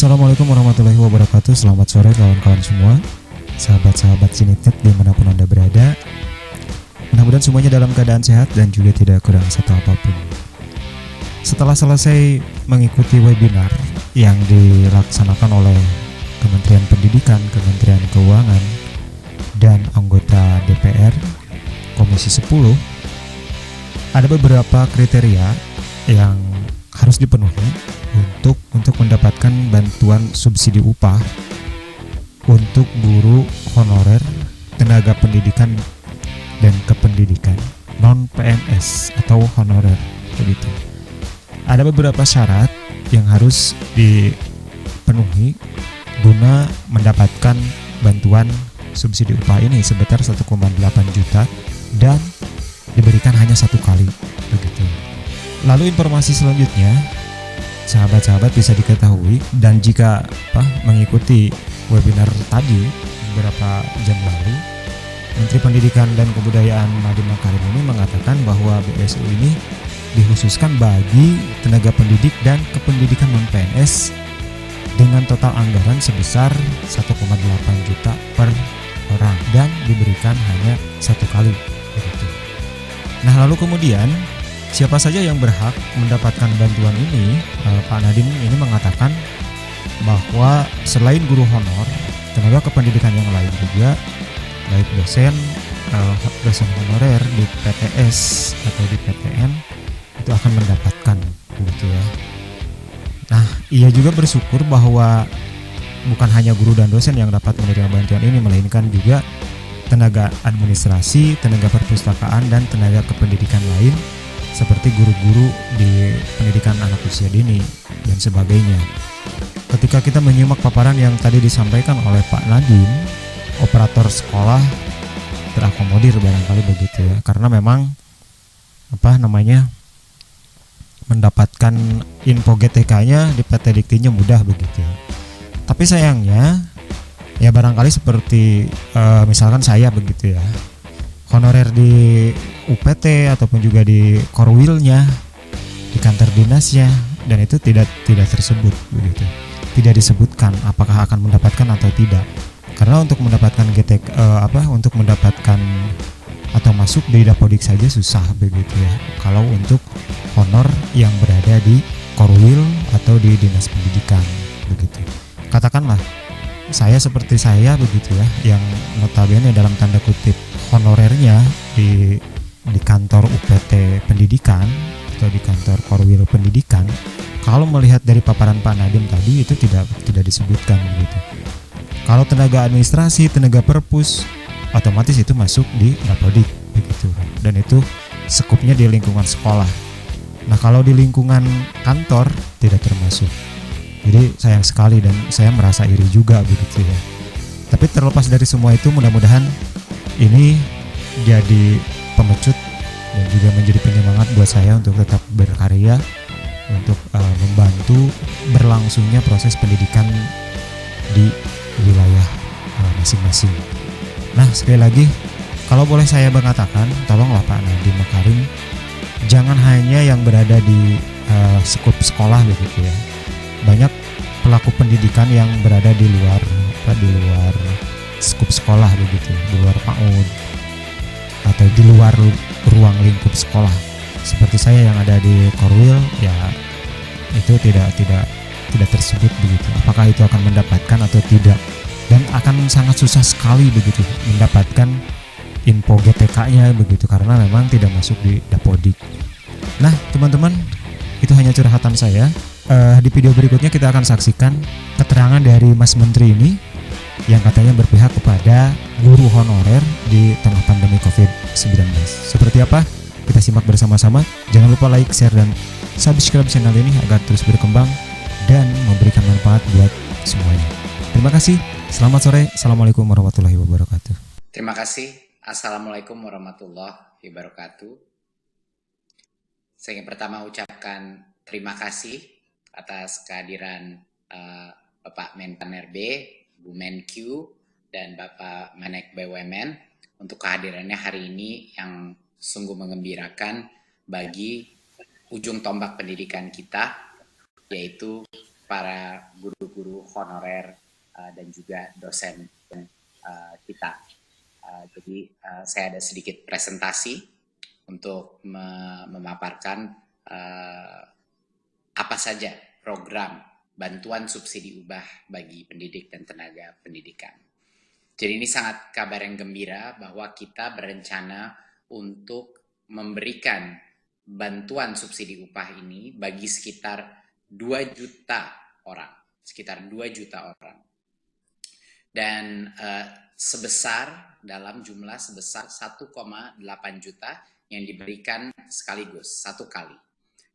Assalamualaikum warahmatullahi wabarakatuh. Selamat sore kawan-kawan semua, sahabat-sahabat Cinitnet dimanapun Anda berada. Mudah-mudahan semuanya dalam keadaan sehat dan juga tidak kurang satu apapun. Setelah selesai mengikuti webinar yang dilaksanakan oleh Kementerian Pendidikan, Kementerian Keuangan, dan anggota DPR Komisi 10, ada beberapa kriteria yang harus dipenuhi untuk mendapatkan bantuan subsidi upah untuk guru honorer, tenaga pendidikan dan kependidikan non PNS atau honorer begitu. Ada beberapa syarat yang harus dipenuhi guna mendapatkan bantuan subsidi upah ini sebesar 1,8 juta dan diberikan hanya satu kali begitu. Lalu informasi selanjutnya, sahabat-sahabat bisa diketahui, dan jika mengikuti webinar tadi beberapa jam lalu, Menteri Pendidikan dan Kebudayaan Nadiem Makarim ini mengatakan bahwa BSU ini dikhususkan bagi tenaga pendidik dan kependidikan non-PNS dengan total anggaran sebesar 1,8 juta per orang dan diberikan hanya satu kali begitu. Nah, lalu kemudian siapa saja yang berhak mendapatkan bantuan ini? Pak Nadiem ini mengatakan bahwa selain guru honor, tenaga kependidikan yang lain juga, baik dosen honorer di PTS atau di PTN itu akan mendapatkan begitu ya. Nah, ia juga bersyukur bahwa bukan hanya guru dan dosen yang dapat menerima bantuan ini, melainkan juga tenaga administrasi, tenaga perpustakaan, dan tenaga kependidikan lain seperti guru-guru di pendidikan anak usia dini dan sebagainya. Ketika kita menyimak paparan yang tadi disampaikan oleh Pak Nadiem, operator sekolah terakomodir barangkali begitu ya, karena memang mendapatkan info GTK-nya di PT Diktinya mudah begitu. Tapi sayangnya ya barangkali seperti misalkan saya begitu ya, honorer di UPT ataupun juga di Korwilnya, di kantor dinasnya, dan itu tidak tersebut begitu. Tidak disebutkan apakah akan mendapatkan atau tidak. Karena untuk mendapatkan untuk mendapatkan atau masuk di Dapodik saja susah begitu ya. Kalau untuk honor yang berada di Korwil atau di Dinas Pendidikan begitu. Katakanlah saya seperti saya begitu ya, yang notabene dalam tanda kutip honorernya di kantor UPT Pendidikan atau di kantor Korwil Pendidikan, kalau melihat dari paparan Pak Nadiem tadi itu tidak disebutkan begitu. Kalau tenaga administrasi, tenaga perpus, otomatis itu masuk di Dapodik begitu, dan itu skupnya di lingkungan sekolah. Nah, kalau di lingkungan kantor tidak termasuk. Jadi sayang sekali dan saya merasa iri juga begitu ya. Tapi terlepas dari semua itu, mudah-mudahan ini jadi pemecut dan juga menjadi penyemangat buat saya untuk tetap berkarya untuk membantu berlangsungnya proses pendidikan di wilayah masing-masing. Nah, sekali lagi, kalau boleh saya mengatakan, tolonglah Pak Nadiem Makarim, jangan hanya yang berada di skup sekolah begitu ya. Banyak pelaku pendidikan yang berada di luar skup sekolah begitu, di luar PAUD atau di luar ruang lingkup sekolah. Seperti saya yang ada di Korwil, ya itu tidak tersebut begitu. Apakah itu akan mendapatkan atau tidak? Dan akan sangat susah sekali begitu mendapatkan info GTK-nya begitu, karena memang tidak masuk di Dapodik. Nah, teman-teman, itu hanya curhatan saya. Di video berikutnya kita akan saksikan keterangan dari Mas Menteri ini yang katanya berpihak kepada guru honorer di tengah pandemi COVID-19. Seperti apa? Kita simak bersama-sama. Jangan lupa like, share, dan subscribe channel ini agar terus berkembang dan memberikan manfaat buat semuanya. Terima kasih. Selamat sore. Assalamualaikum warahmatullahi wabarakatuh. Terima kasih. Assalamualaikum warahmatullahi wabarakatuh. Saya ingin pertama ucapkan terima kasih atas kehadiran Bapak Menpan RB, Bu Menkyu, dan Bapak Menek BUMN untuk kehadirannya hari ini yang sungguh mengembirakan bagi ujung tombak pendidikan kita, yaitu para guru-guru honorer dan juga dosen kita. Jadi saya ada sedikit presentasi untuk memaparkan apa saja program bantuan subsidi upah bagi pendidik dan tenaga pendidikan. Jadi ini sangat kabar yang gembira bahwa kita berencana untuk memberikan bantuan subsidi upah ini bagi sekitar 2 juta orang. Sekitar 2 juta orang. Dan dalam jumlah sebesar 1,8 juta yang diberikan sekaligus, satu kali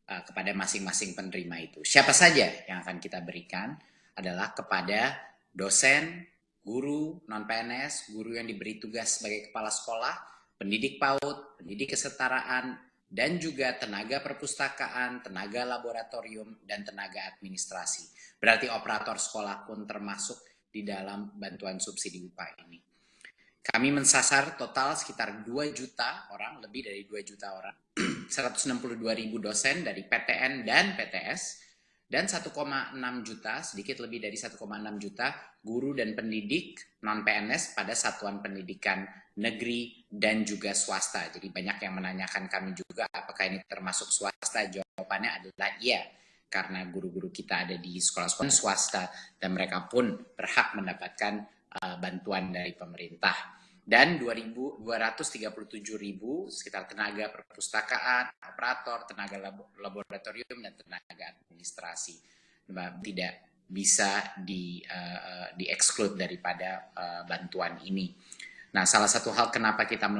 kepada masing-masing penerima itu. Siapa saja yang akan kita berikan adalah kepada dosen, guru non-PNS, guru yang diberi tugas sebagai kepala sekolah, pendidik PAUD, pendidik kesetaraan, dan juga tenaga perpustakaan, tenaga laboratorium, dan tenaga administrasi. Berarti operator sekolah pun termasuk di dalam bantuan subsidi upah ini. Kami mensasar total sekitar 2 juta orang, lebih dari 2 juta orang, 162.000 dosen dari PTN dan PTS, dan 1,6 juta, sedikit lebih dari 1,6 juta guru dan pendidik non-PNS pada satuan pendidikan negeri dan juga swasta. Jadi banyak yang menanyakan kami juga apakah ini termasuk swasta. Jawabannya adalah iya, karena guru-guru kita ada di sekolah-sekolah swasta dan mereka pun berhak mendapatkan bantuan dari pemerintah. Dan 237.000 sekitar tenaga perpustakaan, operator, tenaga laboratorium, dan tenaga administrasi tidak bisa di-exclude daripada bantuan ini. Nah, salah satu hal kenapa kita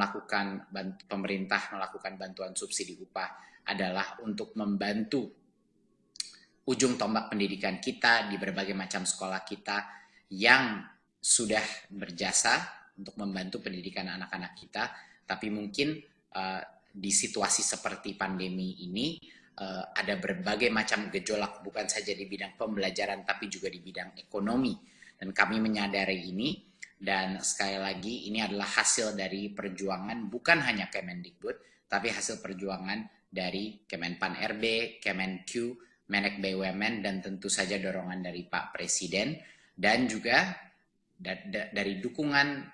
pemerintah melakukan bantuan subsidi upah adalah untuk membantu ujung tombak pendidikan kita di berbagai macam sekolah kita yang sudah berjasa untuk membantu pendidikan anak-anak kita, tapi mungkin di situasi seperti pandemi ini ada berbagai macam gejolak, bukan saja di bidang pembelajaran tapi juga di bidang ekonomi, dan kami menyadari ini. Dan sekali lagi ini adalah hasil dari perjuangan bukan hanya Kemendikbud, tapi hasil perjuangan dari Kemenpan RB, Kemenq, Menek BUMN, dan tentu saja dorongan dari Pak Presiden, dan juga dari dukungan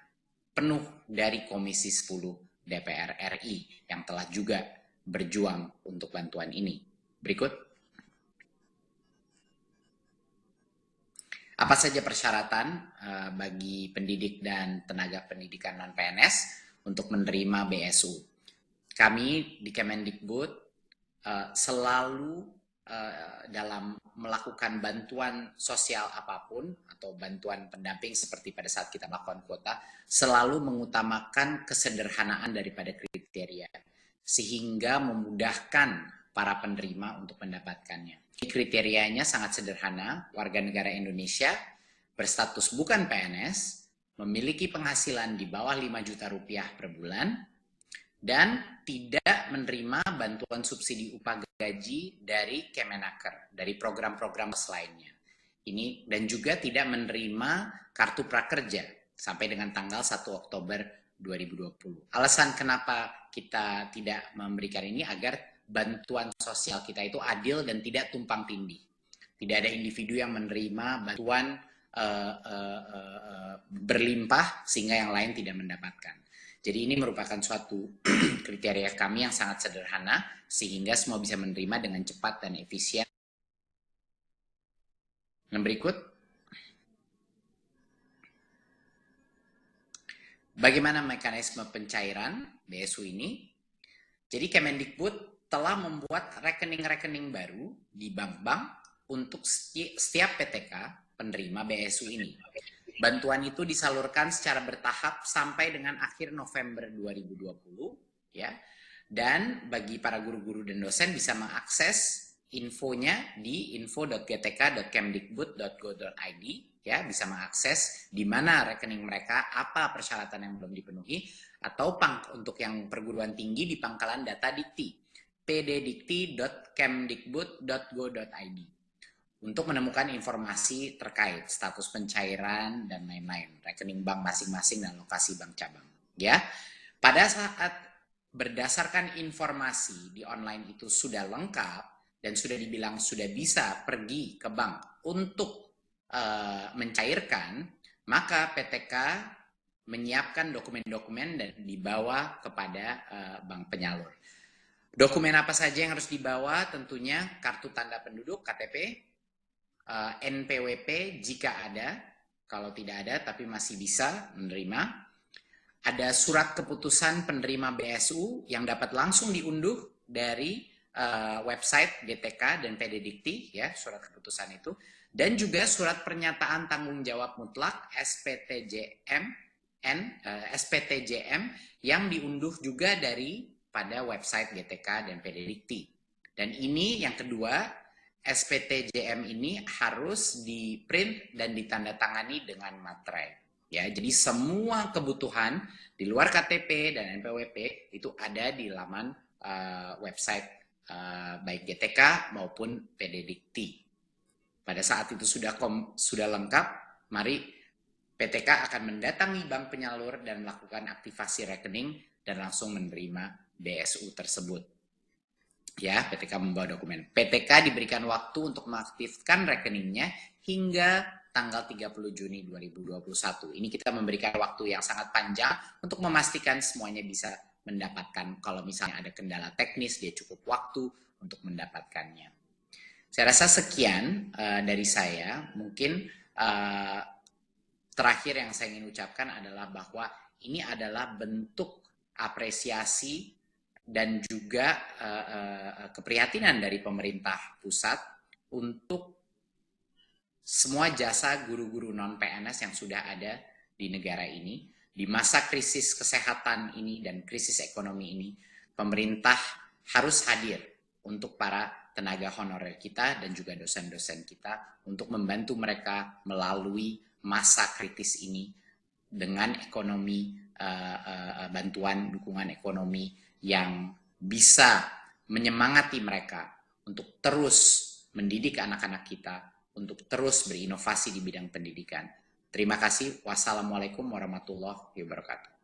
penuh dari Komisi 10 DPR RI yang telah juga berjuang untuk bantuan ini. Berikut. Apa saja persyaratan bagi pendidik dan tenaga pendidikan non-PNS untuk menerima BSU? Kami di Kemendikbud selalu dalam melakukan bantuan sosial apapun atau bantuan pendamping seperti pada saat kita melakukan kuota, selalu mengutamakan kesederhanaan daripada kriteria sehingga memudahkan para penerima untuk mendapatkannya. Kriterianya sangat sederhana: warga negara Indonesia, berstatus bukan PNS, memiliki penghasilan di bawah 5 juta rupiah per bulan, dan tidak menerima bantuan subsidi upah gaji dari Kemenaker, dari program-program lainnya. Ini dan juga tidak menerima kartu prakerja sampai dengan tanggal 1 Oktober 2020. Alasan kenapa kita tidak memberikan ini agar bantuan sosial kita itu adil dan tidak tumpang tindih. Tidak ada individu yang menerima bantuan berlimpah sehingga yang lain tidak mendapatkan. Jadi ini merupakan suatu kriteria kami yang sangat sederhana sehingga semua bisa menerima dengan cepat dan efisien. Yang berikut. Bagaimana mekanisme pencairan BSU ini? Jadi Kemendikbud telah membuat rekening-rekening baru di bank-bank untuk setiap PTK penerima BSU ini. Bantuan itu disalurkan secara bertahap sampai dengan akhir November 2020, ya. Dan bagi para guru-guru dan dosen bisa mengakses infonya di info.gtk.kemdikbud.go.id, ya, bisa mengakses di mana rekening mereka, apa persyaratan yang belum dipenuhi, atau untuk yang perguruan tinggi di pangkalan data Dikti, pddikti.kemdikbud.go.id, untuk menemukan informasi terkait status pencairan dan lain-lain, rekening bank masing-masing dan lokasi bank cabang. Ya, pada saat berdasarkan informasi di online itu sudah lengkap, dan sudah dibilang sudah bisa pergi ke bank untuk mencairkan, maka PTK menyiapkan dokumen-dokumen dan dibawa kepada bank penyalur. Dokumen apa saja yang harus dibawa? Tentunya kartu tanda penduduk, KTP, NPWP jika ada, kalau tidak ada tapi masih bisa menerima. Ada surat keputusan penerima BSU yang dapat langsung diunduh dari website GTK dan PD Dikti, ya, surat keputusan itu. Dan juga surat pernyataan tanggung jawab mutlak SPTJM yang diunduh juga dari pada website GTK dan PD Dikti. Dan ini yang kedua, SPTJM ini harus di-print dan ditandatangani dengan materai. Ya, jadi semua kebutuhan di luar KTP dan NPWP itu ada di laman website baik GTK maupun PD Dikti. Pada saat itu sudah lengkap, mari PTK akan mendatangi bank penyalur dan melakukan aktivasi rekening dan langsung menerima BSU tersebut. Ya, PTK membawa dokumen. PTK diberikan waktu untuk mengaktifkan rekeningnya hingga tanggal 30 Juni 2021. Ini kita memberikan waktu yang sangat panjang untuk memastikan semuanya bisa mendapatkan. Kalau misalnya ada kendala teknis, dia cukup waktu untuk mendapatkannya. Saya rasa sekian dari saya. Mungkin terakhir yang saya ingin ucapkan adalah bahwa ini adalah bentuk apresiasi dan juga keprihatinan dari pemerintah pusat untuk semua jasa guru-guru non-PNS yang sudah ada di negara ini. Di masa krisis kesehatan ini dan krisis ekonomi ini, pemerintah harus hadir untuk para tenaga honorer kita dan juga dosen-dosen kita untuk membantu mereka melalui masa kritis ini dengan ekonomi, bantuan dukungan ekonomi yang bisa menyemangati mereka untuk terus mendidik anak-anak kita, untuk terus berinovasi di bidang pendidikan. Terima kasih. Wassalamualaikum warahmatullahi wabarakatuh.